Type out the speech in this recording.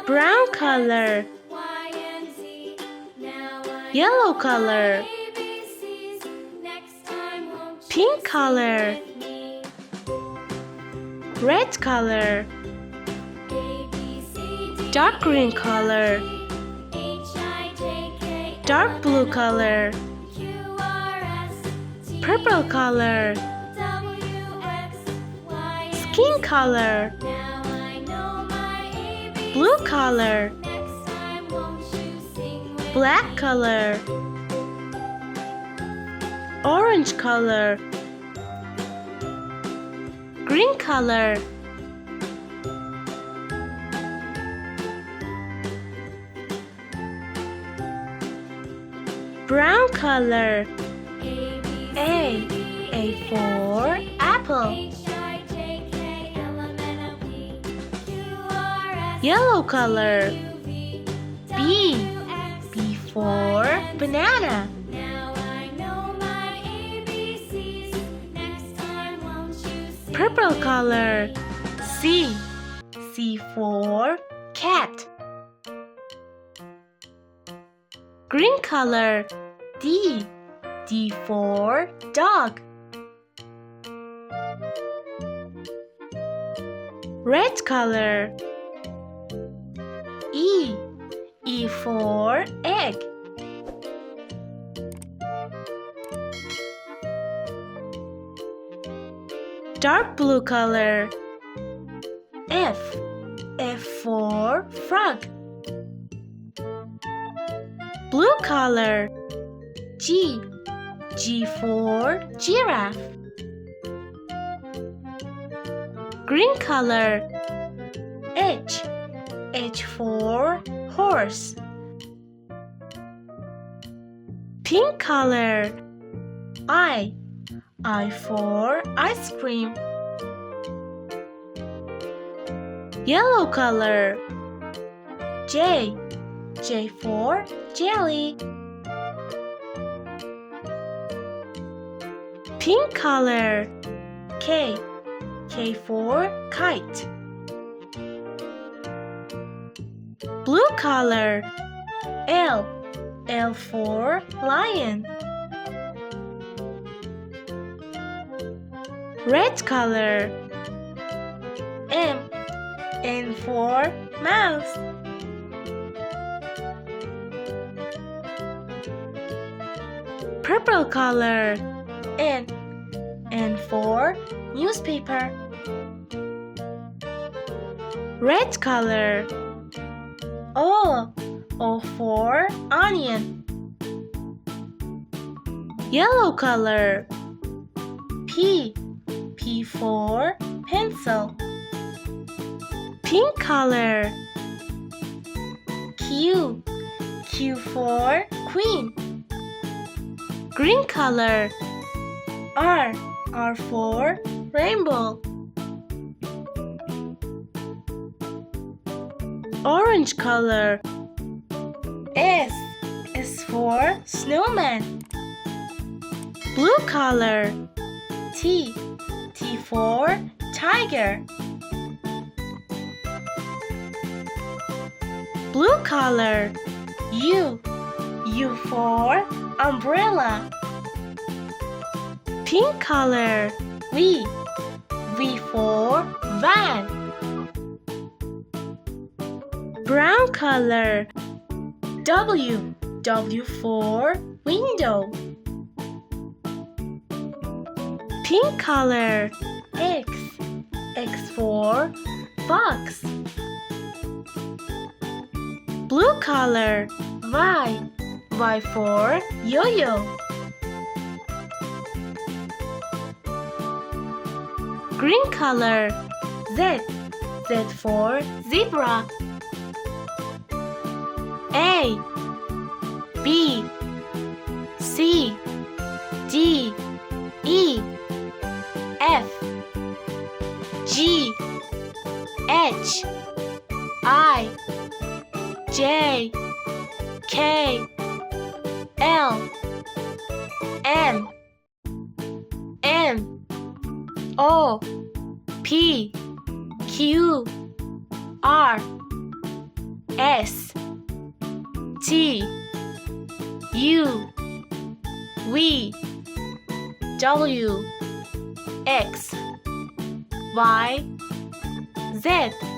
brown color, yellow color, pink color, red color, dark green color, dark blue color, purple color, skin color, blue color, black color, orange color, green color, brown color. A for apple. Yellow color. B for banana. Purple color. C for cat. Green color. D for dog. Red color. E for egg. Dark blue color. F for frog. Blue color. G for giraffe. Green color. H for horse. Pink color. I for ice cream. Yellow color. J for jelly. Pink color. K for kite. Blue color. L for lion. Red color. N for mouse. Purple color. N for newspaper. Red color. O for onion. Yellow color. P for pencil. Pink color. Q for queen. Green color. R for rainbow. Orange color. S for snowman. Blue color. T for tiger. Blue color. U for umbrella. Pink color. V for van. Brown color. W for window. Pink color. X for fox. Blue color. Y for yo-yo. Green color. Z for zebra. A B C D E F G H I J K L M N O P Q R S T U V W X Y Z